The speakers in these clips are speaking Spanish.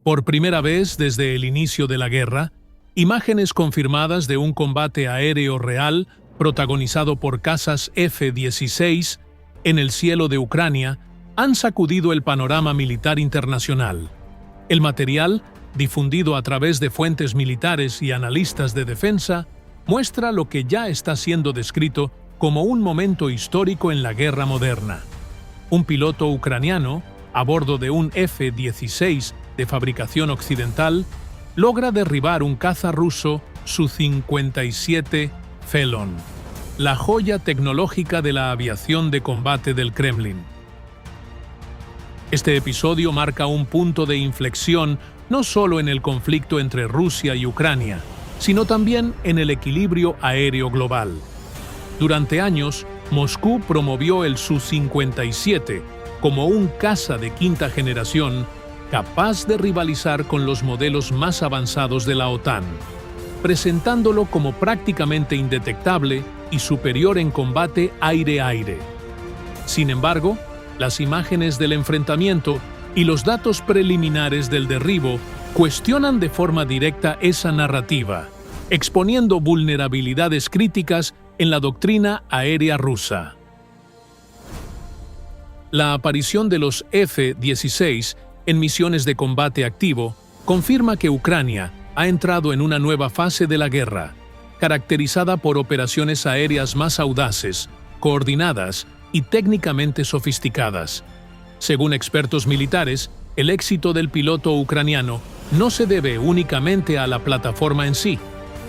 Por primera vez desde el inicio de la guerra, imágenes confirmadas de un combate aéreo real protagonizado por cazas F-16 en el cielo de Ucrania han sacudido el panorama militar internacional. El material, difundido a través de fuentes militares y analistas de defensa, muestra lo que ya está siendo descrito como un momento histórico en la guerra moderna. Un piloto ucraniano, a bordo de un F-16 de fabricación occidental, logra derribar un caza ruso Su-57 Felon, la joya tecnológica de la aviación de combate del Kremlin. Este episodio marca un punto de inflexión no solo en el conflicto entre Rusia y Ucrania, sino también en el equilibrio aéreo global. Durante años, Moscú promovió el Su-57 como un caza de quinta generación capaz de rivalizar con los modelos más avanzados de la OTAN, presentándolo como prácticamente indetectable y superior en combate aire-aire. Sin embargo, las imágenes del enfrentamiento y los datos preliminares del derribo cuestionan de forma directa esa narrativa, exponiendo vulnerabilidades críticas en la doctrina aérea rusa. La aparición de los F-16 en misiones de combate activo confirma que Ucrania ha entrado en una nueva fase de la guerra, caracterizada por operaciones aéreas más audaces, coordinadas y técnicamente sofisticadas. Según expertos militares, el éxito del piloto ucraniano no se debe únicamente a la plataforma en sí,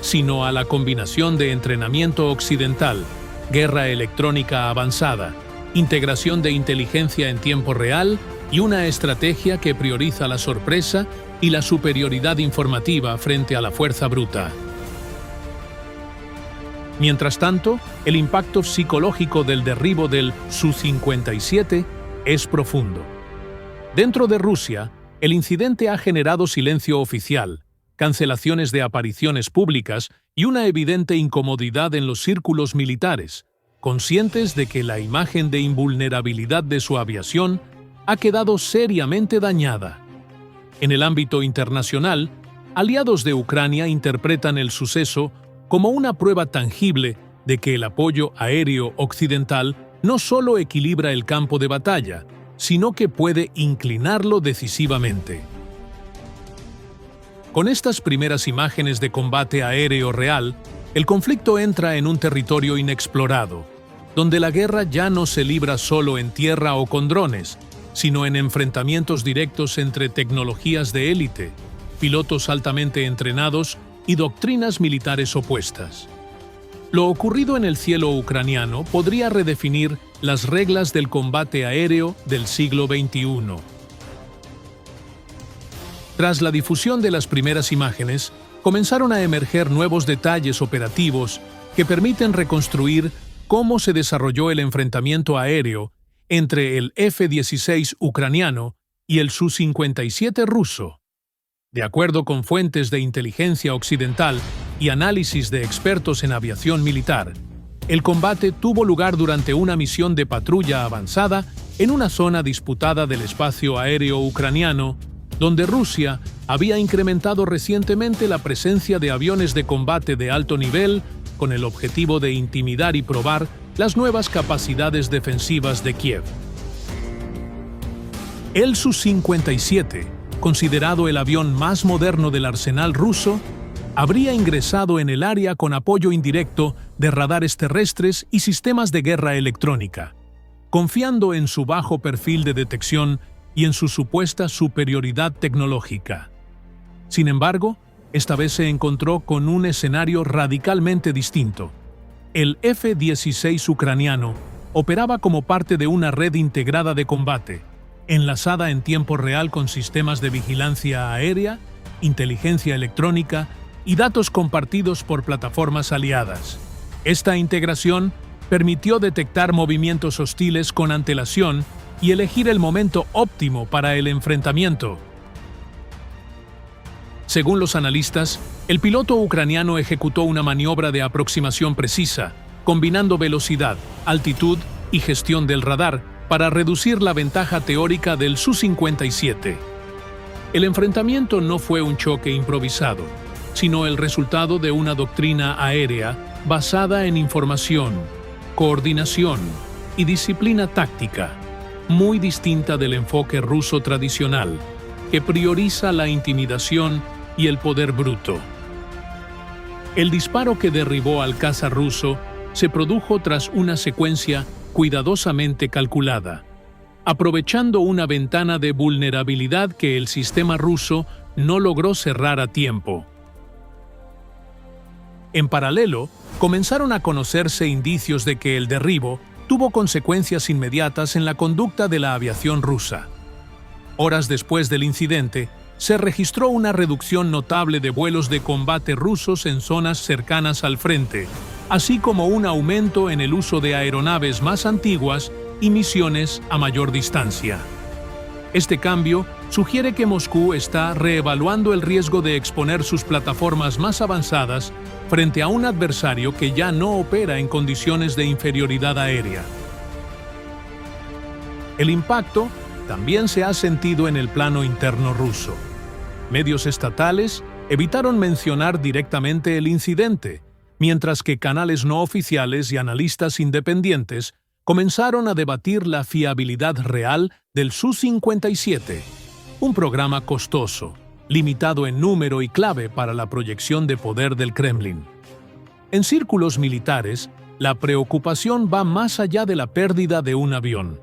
sino a la combinación de entrenamiento occidental, guerra electrónica avanzada, integración de inteligencia en tiempo real y una estrategia que prioriza la sorpresa y la superioridad informativa frente a la fuerza bruta. Mientras tanto, el impacto psicológico del derribo del Su-57 es profundo. Dentro de Rusia, el incidente ha generado silencio oficial, cancelaciones de apariciones públicas y una evidente incomodidad en los círculos militares, conscientes de que la imagen de invulnerabilidad de su aviación ha quedado seriamente dañada. En el ámbito internacional, aliados de Ucrania interpretan el suceso como una prueba tangible de que el apoyo aéreo occidental no solo equilibra el campo de batalla, sino que puede inclinarlo decisivamente. Con estas primeras imágenes de combate aéreo real, el conflicto entra en un territorio inexplorado, donde la guerra ya no se libra solo en tierra o con drones, sino en enfrentamientos directos entre tecnologías de élite, pilotos altamente entrenados y doctrinas militares opuestas. Lo ocurrido en el cielo ucraniano podría redefinir las reglas del combate aéreo del siglo XXI. Tras la difusión de las primeras imágenes, comenzaron a emerger nuevos detalles operativos que permiten reconstruir cómo se desarrolló el enfrentamiento aéreo entre el F-16 ucraniano y el Su-57 ruso. De acuerdo con fuentes de inteligencia occidental y análisis de expertos en aviación militar, el combate tuvo lugar durante una misión de patrulla avanzada en una zona disputada del espacio aéreo ucraniano, donde Rusia había incrementado recientemente la presencia de aviones de combate de alto nivel con el objetivo de intimidar y probar las nuevas capacidades defensivas de Kiev. El Su-57, considerado el avión más moderno del arsenal ruso, habría ingresado en el área con apoyo indirecto de radares terrestres y sistemas de guerra electrónica, confiando en su bajo perfil de detección y en su supuesta superioridad tecnológica. Sin embargo, esta vez se encontró con un escenario radicalmente distinto. El F-16 ucraniano operaba como parte de una red integrada de combate, enlazada en tiempo real con sistemas de vigilancia aérea, inteligencia electrónica y datos compartidos por plataformas aliadas. Esta integración permitió detectar movimientos hostiles con antelación y elegir el momento óptimo para el enfrentamiento. Según los analistas, el piloto ucraniano ejecutó una maniobra de aproximación precisa, combinando velocidad, altitud y gestión del radar para reducir la ventaja teórica del Su-57. El enfrentamiento no fue un choque improvisado, sino el resultado de una doctrina aérea basada en información, coordinación y disciplina táctica, muy distinta del enfoque ruso tradicional, que prioriza la intimidación y el poder bruto. El disparo que derribó al caza ruso se produjo tras una secuencia cuidadosamente calculada, aprovechando una ventana de vulnerabilidad que el sistema ruso no logró cerrar a tiempo. En paralelo, comenzaron a conocerse indicios de que el derribo tuvo consecuencias inmediatas en la conducta de la aviación rusa. Horas después del incidente, se registró una reducción notable de vuelos de combate rusos en zonas cercanas al frente, así como un aumento en el uso de aeronaves más antiguas y misiones a mayor distancia. Este cambio sugiere que Moscú está reevaluando el riesgo de exponer sus plataformas más avanzadas frente a un adversario que ya no opera en condiciones de inferioridad aérea. El impacto también se ha sentido en el plano interno ruso. Medios estatales evitaron mencionar directamente el incidente, mientras que canales no oficiales y analistas independientes comenzaron a debatir la fiabilidad real del Su-57, un programa costoso, limitado en número y clave para la proyección de poder del Kremlin. En círculos militares, la preocupación va más allá de la pérdida de un avión.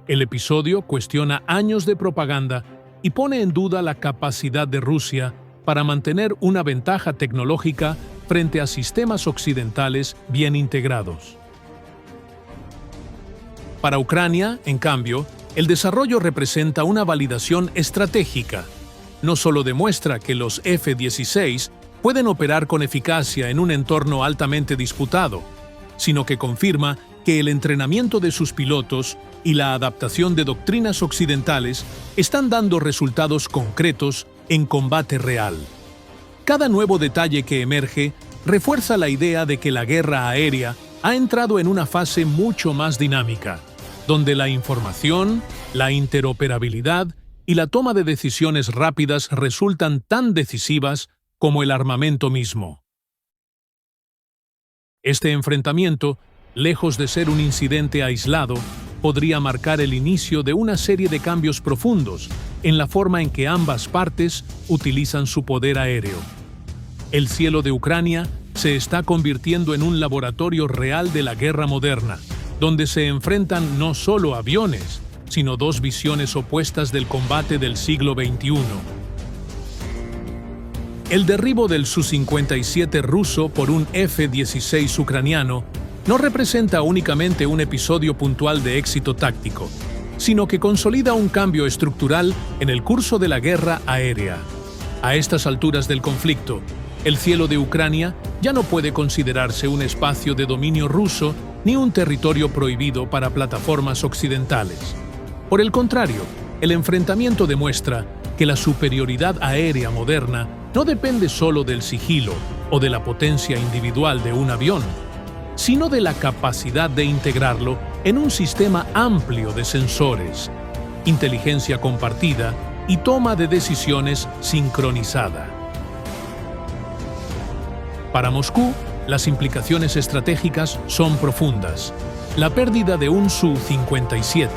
El episodio cuestiona años de propaganda y pone en duda la capacidad de Rusia para mantener una ventaja tecnológica frente a sistemas occidentales bien integrados. Para Ucrania, en cambio, el desarrollo representa una validación estratégica. No solo demuestra que los F-16 pueden operar con eficacia en un entorno altamente disputado, sino que confirma que el entrenamiento de sus pilotos y la adaptación de doctrinas occidentales están dando resultados concretos en combate real. Cada nuevo detalle que emerge refuerza la idea de que la guerra aérea ha entrado en una fase mucho más dinámica, donde la información, la interoperabilidad y la toma de decisiones rápidas resultan tan decisivas como el armamento mismo. Este enfrentamiento, lejos de ser un incidente aislado, podría marcar el inicio de una serie de cambios profundos en la forma en que ambas partes utilizan su poder aéreo. El cielo de Ucrania se está convirtiendo en un laboratorio real de la guerra moderna, donde se enfrentan no solo aviones, sino dos visiones opuestas del combate del siglo XXI. El derribo del Su-57 ruso por un F-16 ucraniano no representa únicamente un episodio puntual de éxito táctico, sino que consolida un cambio estructural en el curso de la guerra aérea. A estas alturas del conflicto, el cielo de Ucrania ya no puede considerarse un espacio de dominio ruso ni un territorio prohibido para plataformas occidentales. Por el contrario, el enfrentamiento demuestra que la superioridad aérea moderna no depende solo del sigilo o de la potencia individual de un avión, sino de la capacidad de integrarlo en un sistema amplio de sensores, inteligencia compartida y toma de decisiones sincronizada. Para Moscú, las implicaciones estratégicas son profundas. La pérdida de un Su-57,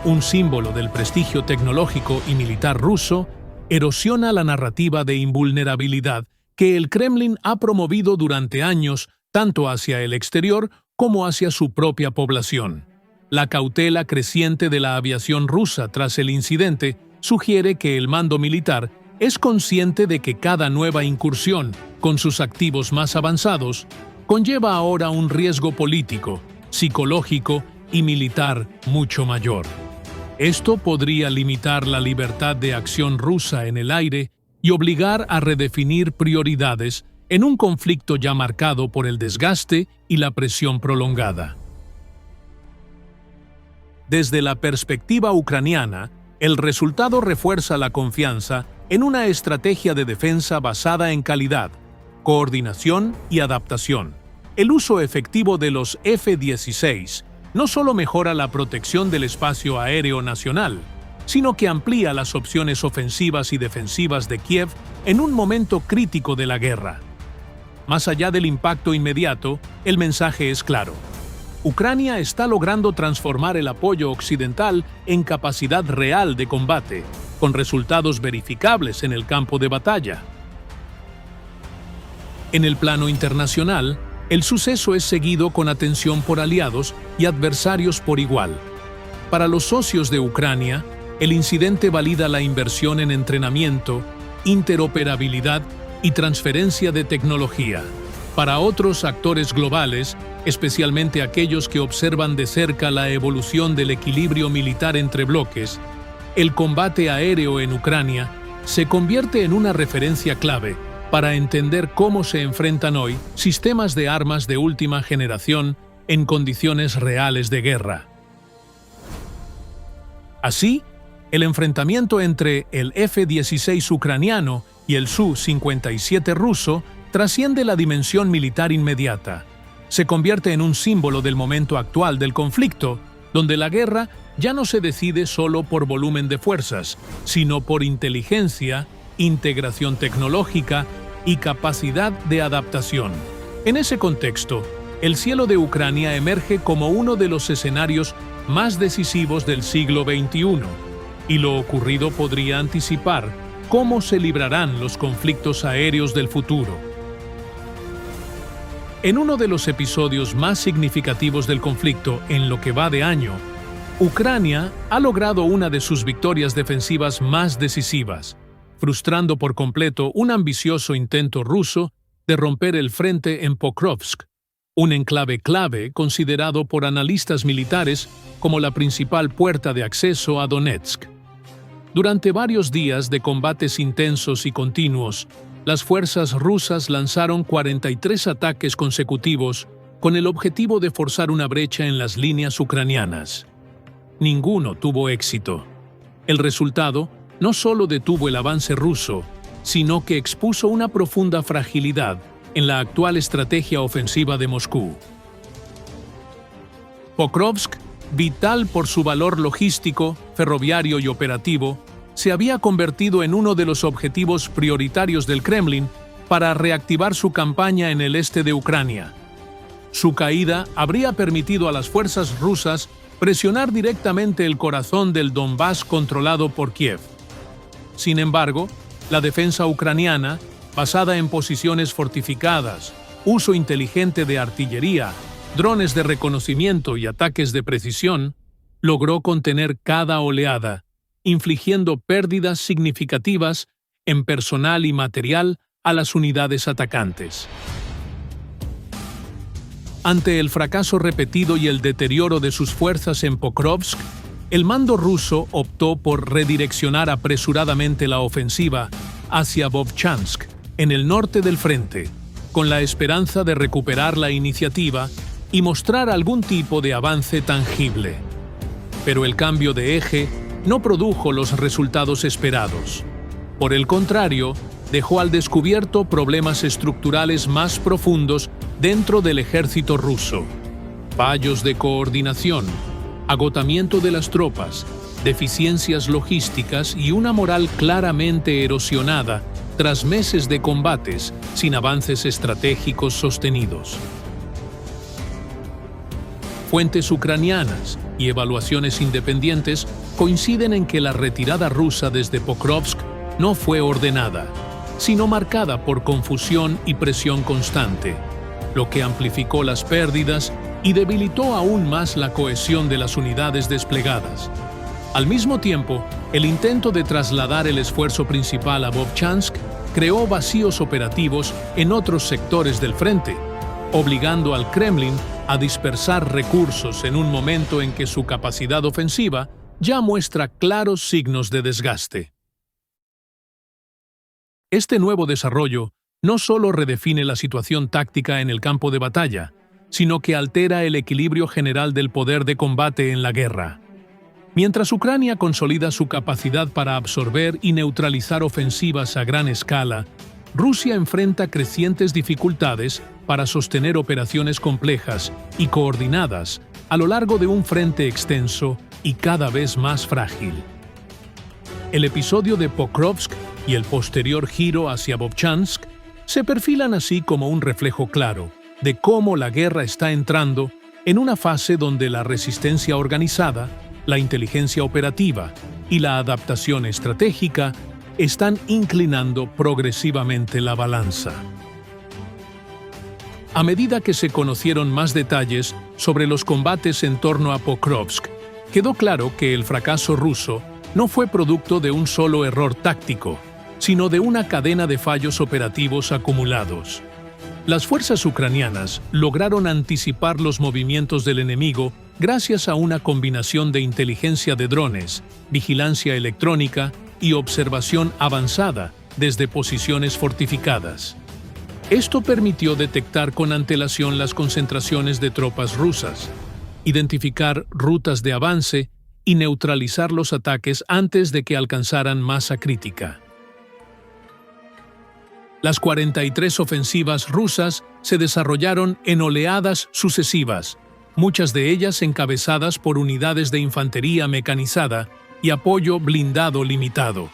un símbolo del prestigio tecnológico y militar ruso, erosiona la narrativa de invulnerabilidad que el Kremlin ha promovido durante años tanto hacia el exterior como hacia su propia población. La cautela creciente de la aviación rusa tras el incidente sugiere que el mando militar es consciente de que cada nueva incursión, con sus activos más avanzados, conlleva ahora un riesgo político, psicológico y militar mucho mayor. Esto podría limitar la libertad de acción rusa en el aire y obligar a redefinir prioridades en un conflicto ya marcado por el desgaste y la presión prolongada. Desde la perspectiva ucraniana, el resultado refuerza la confianza en una estrategia de defensa basada en calidad, coordinación y adaptación. El uso efectivo de los F-16 no solo mejora la protección del espacio aéreo nacional, sino que amplía las opciones ofensivas y defensivas de Kiev en un momento crítico de la guerra. Más allá del impacto inmediato, el mensaje es claro. Ucrania está logrando transformar el apoyo occidental en capacidad real de combate, con resultados verificables en el campo de batalla. En el plano internacional, el suceso es seguido con atención por aliados y adversarios por igual. Para los socios de Ucrania, el incidente valida la inversión en entrenamiento, interoperabilidad y transferencia de tecnología. Para otros actores globales, especialmente aquellos que observan de cerca la evolución del equilibrio militar entre bloques, el combate aéreo en Ucrania se convierte en una referencia clave para entender cómo se enfrentan hoy sistemas de armas de última generación en condiciones reales de guerra. Así, el enfrentamiento entre el F-16 ucraniano y el Su-57 ruso trasciende la dimensión militar inmediata. Se convierte en un símbolo del momento actual del conflicto, donde la guerra ya no se decide solo por volumen de fuerzas, sino por inteligencia, integración tecnológica y capacidad de adaptación. En ese contexto, el cielo de Ucrania emerge como uno de los escenarios más decisivos del siglo XXI, y lo ocurrido podría anticipar cómo se librarán los conflictos aéreos del futuro. En uno de los episodios más significativos del conflicto en lo que va de año, Ucrania ha logrado una de sus victorias defensivas más decisivas, frustrando por completo un ambicioso intento ruso de romper el frente en Pokrovsk, un enclave clave considerado por analistas militares como la principal puerta de acceso a Donetsk. Durante varios días de combates intensos y continuos, las fuerzas rusas lanzaron 43 ataques consecutivos con el objetivo de forzar una brecha en las líneas ucranianas. Ninguno tuvo éxito. El resultado no solo detuvo el avance ruso, sino que expuso una profunda fragilidad en la actual estrategia ofensiva de Moscú. Pokrovsk, vital por su valor logístico, ferroviario y operativo, se había convertido en uno de los objetivos prioritarios del Kremlin para reactivar su campaña en el este de Ucrania. Su caída habría permitido a las fuerzas rusas presionar directamente el corazón del Donbass controlado por Kiev. Sin embargo, la defensa ucraniana, basada en posiciones fortificadas, uso inteligente de artillería, drones de reconocimiento y ataques de precisión, logró contener cada oleada, infligiendo pérdidas significativas en personal y material a las unidades atacantes. Ante el fracaso repetido y el deterioro de sus fuerzas en Pokrovsk, el mando ruso optó por redireccionar apresuradamente la ofensiva hacia Vovchansk, en el norte del frente, con la esperanza de recuperar la iniciativa y mostrar algún tipo de avance tangible. Pero el cambio de eje no produjo los resultados esperados. Por el contrario, dejó al descubierto problemas estructurales más profundos dentro del ejército ruso: fallos de coordinación, agotamiento de las tropas, deficiencias logísticas y una moral claramente erosionada tras meses de combates sin avances estratégicos sostenidos. Fuentes ucranianas y evaluaciones independientes coinciden en que la retirada rusa desde Pokrovsk no fue ordenada, sino marcada por confusión y presión constante, lo que amplificó las pérdidas y debilitó aún más la cohesión de las unidades desplegadas. Al mismo tiempo, el intento de trasladar el esfuerzo principal a Vovchansk creó vacíos operativos en otros sectores del frente, obligando al Kremlin a dispersar recursos en un momento en que su capacidad ofensiva ya muestra claros signos de desgaste. Este nuevo desarrollo no solo redefine la situación táctica en el campo de batalla, sino que altera el equilibrio general del poder de combate en la guerra. Mientras Ucrania consolida su capacidad para absorber y neutralizar ofensivas a gran escala, Rusia enfrenta crecientes dificultades para sostener operaciones complejas y coordinadas a lo largo de un frente extenso y cada vez más frágil. El episodio de Pokrovsk y el posterior giro hacia Vovchansk se perfilan así como un reflejo claro de cómo la guerra está entrando en una fase donde la resistencia organizada, la inteligencia operativa y la adaptación estratégica están inclinando progresivamente la balanza. A medida que se conocieron más detalles sobre los combates en torno a Pokrovsk, quedó claro que el fracaso ruso no fue producto de un solo error táctico, sino de una cadena de fallos operativos acumulados. Las fuerzas ucranianas lograron anticipar los movimientos del enemigo gracias a una combinación de inteligencia de drones, vigilancia electrónica y observación avanzada desde posiciones fortificadas. Esto permitió detectar con antelación las concentraciones de tropas rusas, identificar rutas de avance y neutralizar los ataques antes de que alcanzaran masa crítica. Las 43 ofensivas rusas se desarrollaron en oleadas sucesivas, muchas de ellas encabezadas por unidades de infantería mecanizada y apoyo blindado limitado.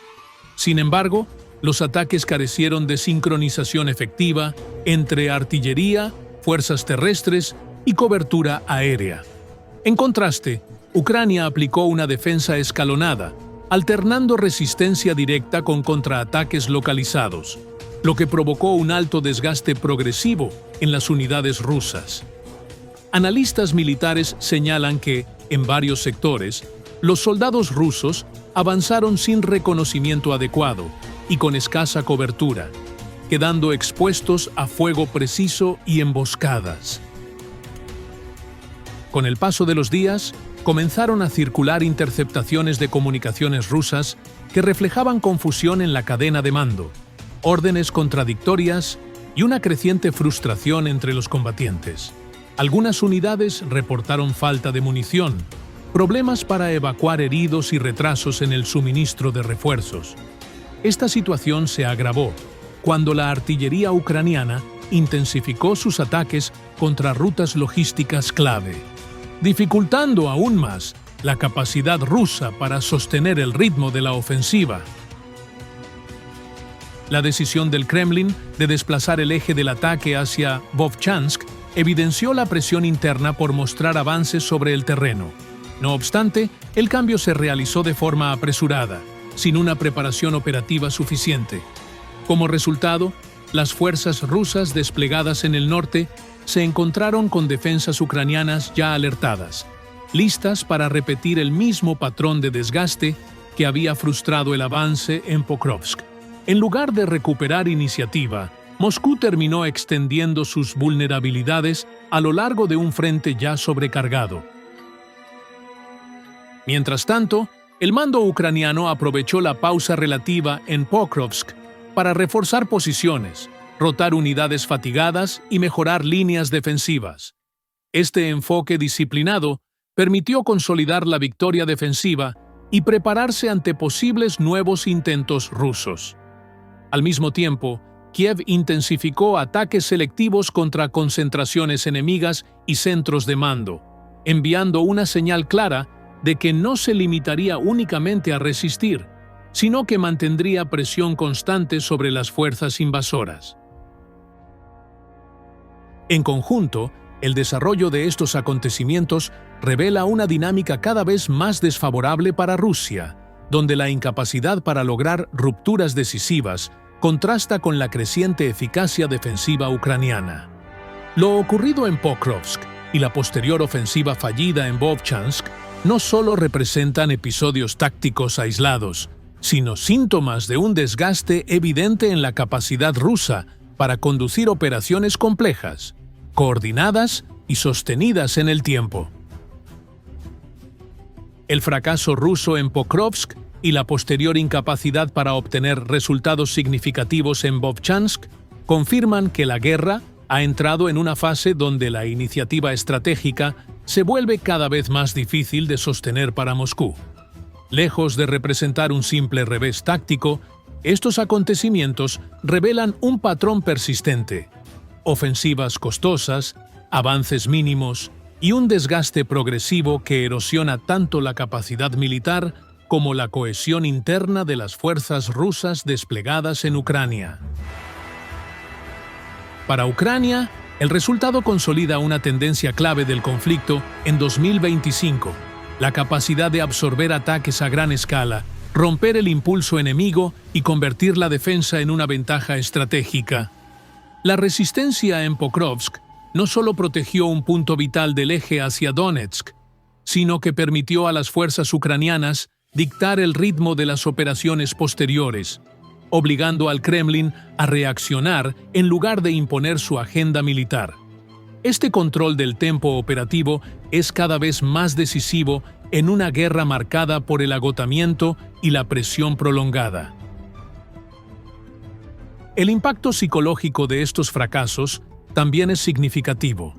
Sin embargo, los ataques carecieron de sincronización efectiva entre artillería, fuerzas terrestres y cobertura aérea. En contraste, Ucrania aplicó una defensa escalonada, alternando resistencia directa con contraataques localizados, lo que provocó un alto desgaste progresivo en las unidades rusas. Analistas militares señalan que, en varios sectores, los soldados rusos avanzaron sin reconocimiento adecuado y con escasa cobertura, quedando expuestos a fuego preciso y emboscadas. Con el paso de los días, comenzaron a circular interceptaciones de comunicaciones rusas que reflejaban confusión en la cadena de mando, órdenes contradictorias y una creciente frustración entre los combatientes. Algunas unidades reportaron falta de munición, problemas para evacuar heridos y retrasos en el suministro de refuerzos. Esta situación se agravó cuando la artillería ucraniana intensificó sus ataques contra rutas logísticas clave, dificultando aún más la capacidad rusa para sostener el ritmo de la ofensiva. La decisión del Kremlin de desplazar el eje del ataque hacia Vovchansk evidenció la presión interna por mostrar avances sobre el terreno. No obstante, el cambio se realizó de forma apresurada, sin una preparación operativa suficiente. Como resultado, las fuerzas rusas desplegadas en el norte se encontraron con defensas ucranianas ya alertadas, listas para repetir el mismo patrón de desgaste que había frustrado el avance en Pokrovsk. En lugar de recuperar iniciativa, Moscú terminó extendiendo sus vulnerabilidades a lo largo de un frente ya sobrecargado. Mientras tanto, el mando ucraniano aprovechó la pausa relativa en Pokrovsk para reforzar posiciones, rotar unidades fatigadas y mejorar líneas defensivas. Este enfoque disciplinado permitió consolidar la victoria defensiva y prepararse ante posibles nuevos intentos rusos. Al mismo tiempo, Kiev intensificó ataques selectivos contra concentraciones enemigas y centros de mando, enviando una señal clara de que no se limitaría únicamente a resistir, sino que mantendría presión constante sobre las fuerzas invasoras. En conjunto, el desarrollo de estos acontecimientos revela una dinámica cada vez más desfavorable para Rusia, donde la incapacidad para lograr rupturas decisivas contrasta con la creciente eficacia defensiva ucraniana. Lo ocurrido en Pokrovsk y la posterior ofensiva fallida en Vovchansk no solo representan episodios tácticos aislados, sino síntomas de un desgaste evidente en la capacidad rusa para conducir operaciones complejas, coordinadas y sostenidas en el tiempo. El fracaso ruso en Pokrovsk y la posterior incapacidad para obtener resultados significativos en Vovchansk confirman que la guerra ha entrado en una fase donde la iniciativa estratégica se vuelve cada vez más difícil de sostener para Moscú. Lejos de representar un simple revés táctico, estos acontecimientos revelan un patrón persistente: ofensivas costosas, avances mínimos y un desgaste progresivo que erosiona tanto la capacidad militar como la cohesión interna de las fuerzas rusas desplegadas en Ucrania. Para Ucrania, el resultado consolida una tendencia clave del conflicto en 2025, la capacidad de absorber ataques a gran escala, romper el impulso enemigo y convertir la defensa en una ventaja estratégica. La resistencia en Pokrovsk no solo protegió un punto vital del eje hacia Donetsk, sino que permitió a las fuerzas ucranianas dictar el ritmo de las operaciones posteriores, obligando al Kremlin a reaccionar en lugar de imponer su agenda militar. Este control del tempo operativo es cada vez más decisivo en una guerra marcada por el agotamiento y la presión prolongada. El impacto psicológico de estos fracasos también es significativo.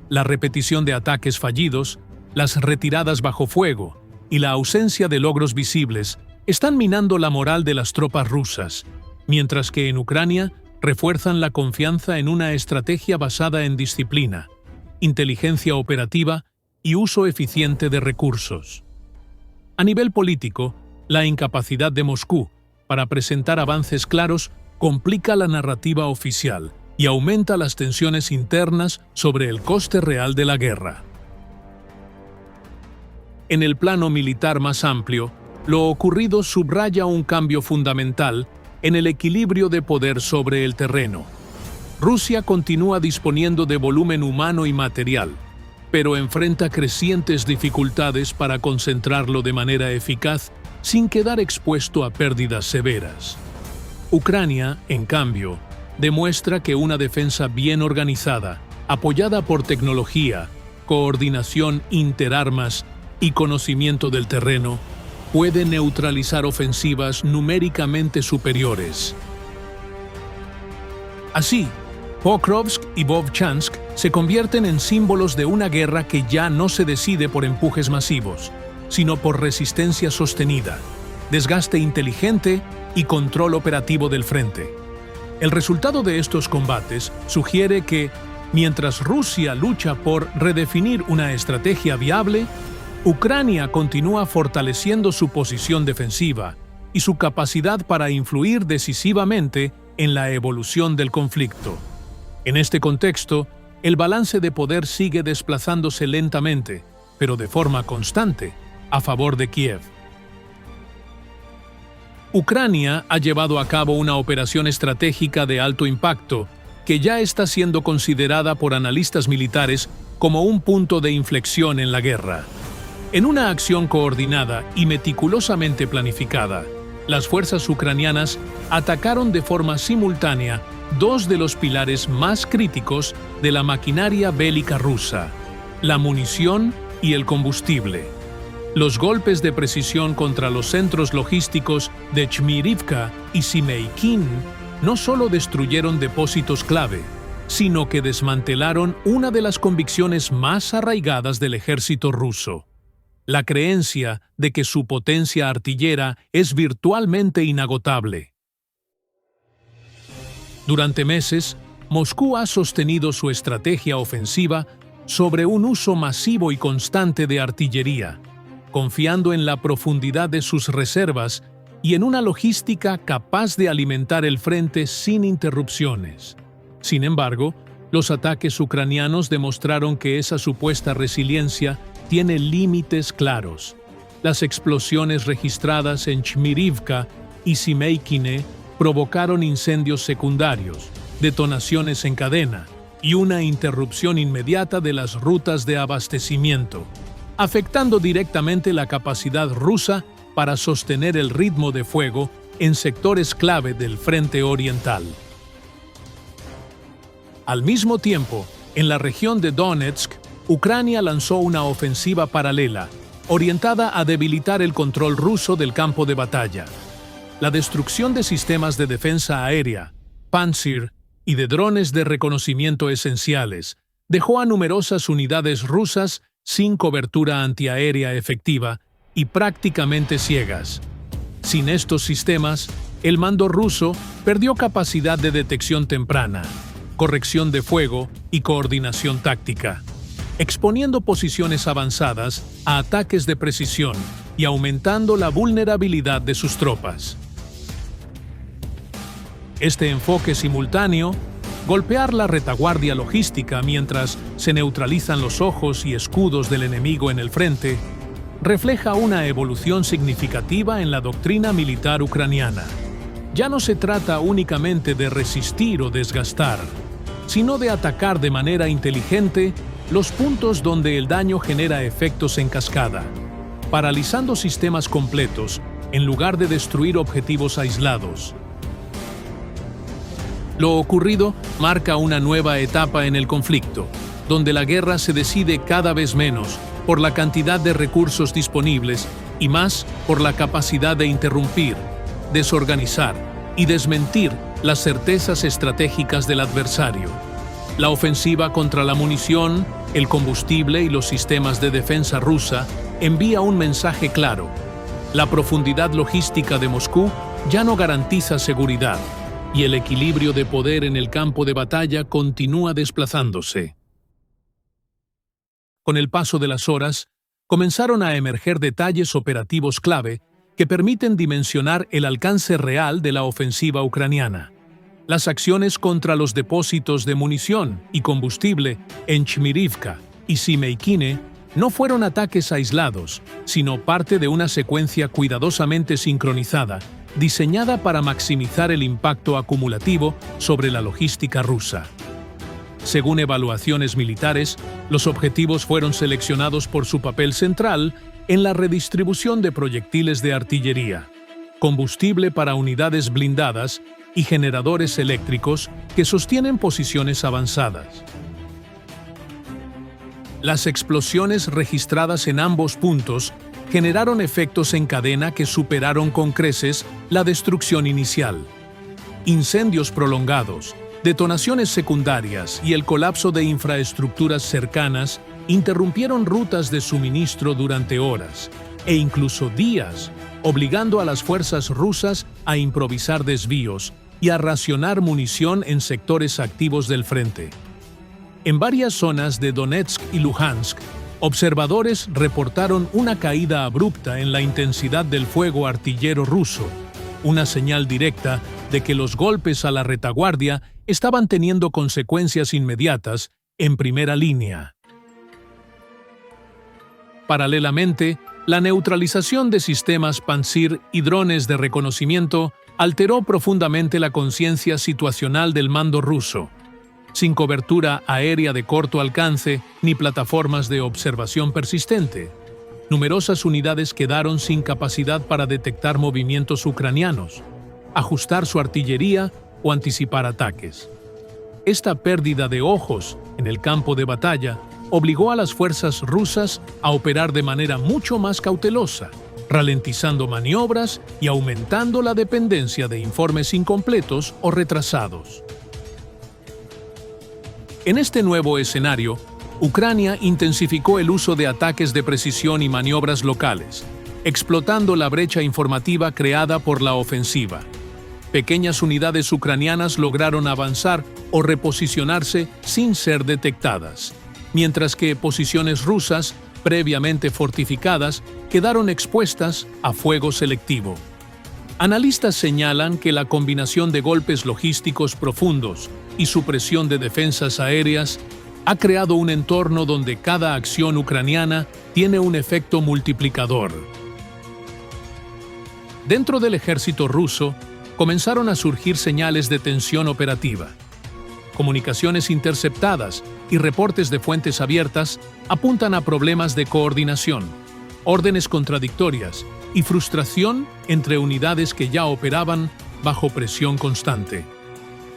La repetición de ataques fallidos, las retiradas bajo fuego y la ausencia de logros visibles están minando la moral de las tropas rusas, mientras que en Ucrania refuerzan la confianza en una estrategia basada en disciplina, inteligencia operativa y uso eficiente de recursos. A nivel político, la incapacidad de Moscú para presentar avances claros complica la narrativa oficial y aumenta las tensiones internas sobre el coste real de la guerra. En el plano militar más amplio, lo ocurrido subraya un cambio fundamental en el equilibrio de poder sobre el terreno. Rusia continúa disponiendo de volumen humano y material, pero enfrenta crecientes dificultades para concentrarlo de manera eficaz sin quedar expuesto a pérdidas severas. Ucrania, en cambio, demuestra que una defensa bien organizada, apoyada por tecnología, coordinación interarmas y conocimiento del terreno, puede neutralizar ofensivas numéricamente superiores. Así, Pokrovsk y Vovchansk se convierten en símbolos de una guerra que ya no se decide por empujes masivos, sino por resistencia sostenida, desgaste inteligente y control operativo del frente. El resultado de estos combates sugiere que, mientras Rusia lucha por redefinir una estrategia viable, Ucrania continúa fortaleciendo su posición defensiva y su capacidad para influir decisivamente en la evolución del conflicto. En este contexto, el balance de poder sigue desplazándose lentamente, pero de forma constante, a favor de Kiev. Ucrania ha llevado a cabo una operación estratégica de alto impacto que ya está siendo considerada por analistas militares como un punto de inflexión en la guerra. En una acción coordinada y meticulosamente planificada, las fuerzas ucranianas atacaron de forma simultánea dos de los pilares más críticos de la maquinaria bélica rusa: la munición y el combustible. Los golpes de precisión contra los centros logísticos de Chmyrivka y Simeikin no solo destruyeron depósitos clave, sino que desmantelaron una de las convicciones más arraigadas del ejército ruso: la creencia de que su potencia artillera es virtualmente inagotable. Durante meses, Moscú ha sostenido su estrategia ofensiva sobre un uso masivo y constante de artillería, confiando en la profundidad de sus reservas y en una logística capaz de alimentar el frente sin interrupciones. Sin embargo, los ataques ucranianos demostraron que esa supuesta resiliencia tiene límites claros. Las explosiones registradas en Chmyrivka y Simeikine provocaron incendios secundarios, detonaciones en cadena y una interrupción inmediata de las rutas de abastecimiento, afectando directamente la capacidad rusa para sostener el ritmo de fuego en sectores clave del frente oriental. Al mismo tiempo, en la región de Donetsk, Ucrania lanzó una ofensiva paralela, orientada a debilitar el control ruso del campo de batalla. La destrucción de sistemas de defensa aérea, Pantsir y de drones de reconocimiento esenciales dejó a numerosas unidades rusas sin cobertura antiaérea efectiva y prácticamente ciegas. Sin estos sistemas, el mando ruso perdió capacidad de detección temprana, corrección de fuego y coordinación táctica, exponiendo posiciones avanzadas a ataques de precisión y aumentando la vulnerabilidad de sus tropas. Este enfoque simultáneo, golpear la retaguardia logística mientras se neutralizan los ojos y escudos del enemigo en el frente, refleja una evolución significativa en la doctrina militar ucraniana. Ya no se trata únicamente de resistir o desgastar, sino de atacar de manera inteligente los puntos donde el daño genera efectos en cascada, paralizando sistemas completos en lugar de destruir objetivos aislados. Lo ocurrido marca una nueva etapa en el conflicto, donde la guerra se decide cada vez menos por la cantidad de recursos disponibles y más por la capacidad de interrumpir, desorganizar y desmentir las certezas estratégicas del adversario. La ofensiva contra la munición, el combustible y los sistemas de defensa rusa envía un mensaje claro: la profundidad logística de Moscú ya no garantiza seguridad, y el equilibrio de poder en el campo de batalla continúa desplazándose. Con el paso de las horas, comenzaron a emerger detalles operativos clave que permiten dimensionar el alcance real de la ofensiva ucraniana. Las acciones contra los depósitos de munición y combustible en Chmyrivka y Simeikine no fueron ataques aislados, sino parte de una secuencia cuidadosamente sincronizada, diseñada para maximizar el impacto acumulativo sobre la logística rusa. Según evaluaciones militares, los objetivos fueron seleccionados por su papel central en la redistribución de proyectiles de artillería, combustible para unidades blindadas y generadores eléctricos que sostienen posiciones avanzadas. Las explosiones registradas en ambos puntos generaron efectos en cadena que superaron con creces la destrucción inicial. Incendios prolongados, detonaciones secundarias y el colapso de infraestructuras cercanas interrumpieron rutas de suministro durante horas e incluso días, obligando a las fuerzas rusas a improvisar desvíos y a racionar munición en sectores activos del frente. En varias zonas de Donetsk y Luhansk, observadores reportaron una caída abrupta en la intensidad del fuego artillero ruso, una señal directa de que los golpes a la retaguardia estaban teniendo consecuencias inmediatas en primera línea. Paralelamente, la neutralización de sistemas Pantsir y drones de reconocimiento alteró profundamente la conciencia situacional del mando ruso. Sin cobertura aérea de corto alcance ni plataformas de observación persistente, numerosas unidades quedaron sin capacidad para detectar movimientos ucranianos, ajustar su artillería o anticipar ataques. Esta pérdida de ojos en el campo de batalla obligó a las fuerzas rusas a operar de manera mucho más cautelosa, ralentizando maniobras y aumentando la dependencia de informes incompletos o retrasados. En este nuevo escenario, Ucrania intensificó el uso de ataques de precisión y maniobras locales, explotando la brecha informativa creada por la ofensiva. Pequeñas unidades ucranianas lograron avanzar o reposicionarse sin ser detectadas, mientras que posiciones rusas, previamente fortificadas, quedaron expuestas a fuego selectivo. Analistas señalan que la combinación de golpes logísticos profundos y supresión de defensas aéreas ha creado un entorno donde cada acción ucraniana tiene un efecto multiplicador. Dentro del ejército ruso, comenzaron a surgir señales de tensión operativa. Comunicaciones interceptadas y reportes de fuentes abiertas apuntan a problemas de coordinación, órdenes contradictorias y frustración entre unidades que ya operaban bajo presión constante.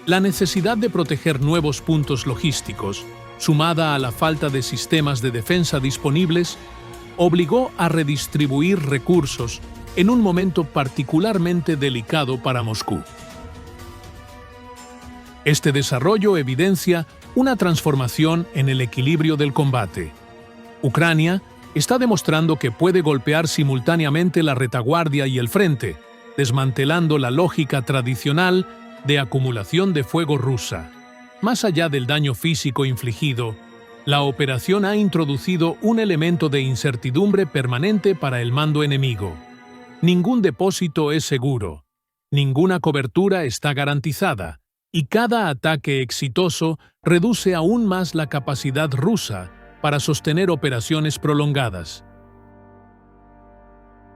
La necesidad de proteger nuevos puntos logísticos, sumada a la falta de sistemas de defensa disponibles, obligó a redistribuir recursos en un momento particularmente delicado para Moscú. Este desarrollo evidencia una transformación en el equilibrio del combate. Ucrania está demostrando que puede golpear simultáneamente la retaguardia y el frente, desmantelando la lógica tradicional de acumulación de fuego rusa. Más allá del daño físico infligido, la operación ha introducido un elemento de incertidumbre permanente para el mando enemigo. Ningún depósito es seguro, ninguna cobertura está garantizada, y cada ataque exitoso reduce aún más la capacidad rusa para sostener operaciones prolongadas.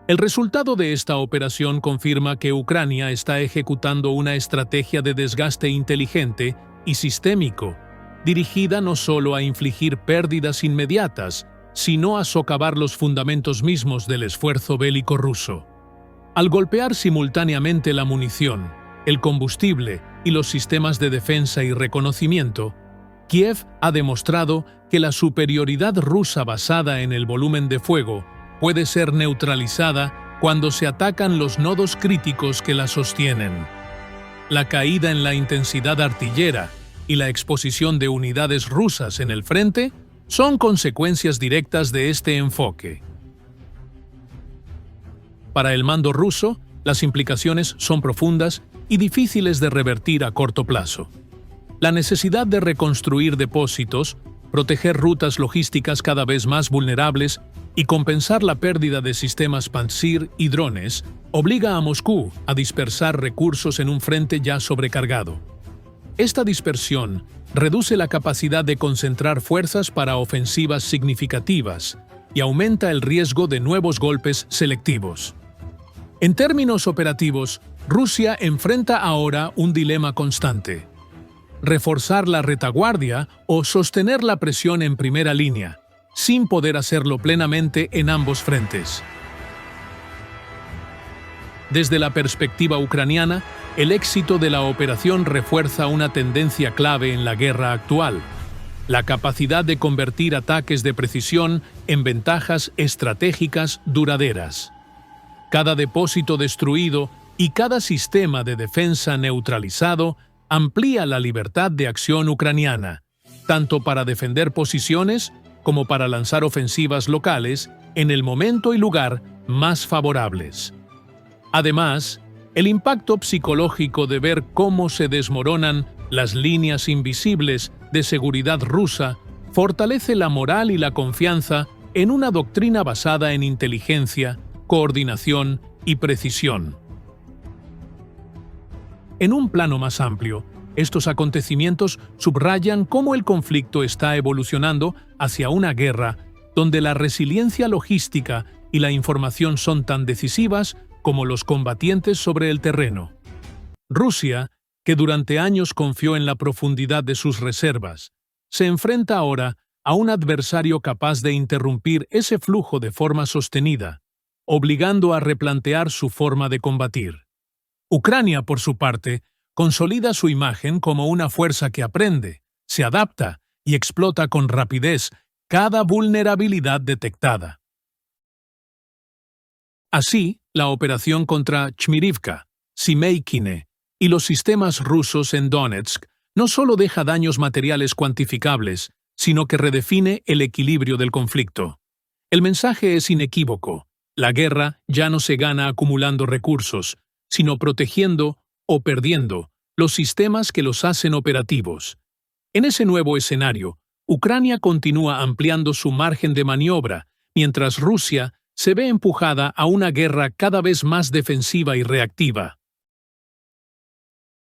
El resultado de esta operación confirma que Ucrania está ejecutando una estrategia de desgaste inteligente y sistémico, dirigida no solo a infligir pérdidas inmediatas, sino a socavar los fundamentos mismos del esfuerzo bélico ruso. Al golpear simultáneamente la munición, el combustible y los sistemas de defensa y reconocimiento, Kiev ha demostrado que la superioridad rusa basada en el volumen de fuego puede ser neutralizada cuando se atacan los nodos críticos que la sostienen. La caída en la intensidad artillera y la exposición de unidades rusas en el frente son consecuencias directas de este enfoque. Para el mando ruso, las implicaciones son profundas y difíciles de revertir a corto plazo. La necesidad de reconstruir depósitos, proteger rutas logísticas cada vez más vulnerables y compensar la pérdida de sistemas Pantsir y drones obliga a Moscú a dispersar recursos en un frente ya sobrecargado. Esta dispersión reduce la capacidad de concentrar fuerzas para ofensivas significativas y aumenta el riesgo de nuevos golpes selectivos. En términos operativos, Rusia enfrenta ahora un dilema constante: reforzar la retaguardia o sostener la presión en primera línea, sin poder hacerlo plenamente en ambos frentes. Desde la perspectiva ucraniana, el éxito de la operación refuerza una tendencia clave en la guerra actual: la capacidad de convertir ataques de precisión en ventajas estratégicas duraderas. Cada depósito destruido y cada sistema de defensa neutralizado amplía la libertad de acción ucraniana, tanto para defender posiciones como para lanzar ofensivas locales en el momento y lugar más favorables. Además, el impacto psicológico de ver cómo se desmoronan las líneas invisibles de seguridad rusa fortalece la moral y la confianza en una doctrina basada en inteligencia, coordinación y precisión. En un plano más amplio, estos acontecimientos subrayan cómo el conflicto está evolucionando hacia una guerra donde la resiliencia logística y la información son tan decisivas como los combatientes sobre el terreno. Rusia, que durante años confió en la profundidad de sus reservas, se enfrenta ahora a un adversario capaz de interrumpir ese flujo de forma sostenida, obligando a replantear su forma de combatir. Ucrania, por su parte, consolida su imagen como una fuerza que aprende, se adapta y explota con rapidez cada vulnerabilidad detectada. Así, la operación contra Chmyrivka, Simeikine y los sistemas rusos en Donetsk no solo deja daños materiales cuantificables, sino que redefine el equilibrio del conflicto. El mensaje es inequívoco: la guerra ya no se gana acumulando recursos, sino protegiendo o perdiendo los sistemas que los hacen operativos. En ese nuevo escenario, Ucrania continúa ampliando su margen de maniobra, mientras Rusia se ve empujada a una guerra cada vez más defensiva y reactiva.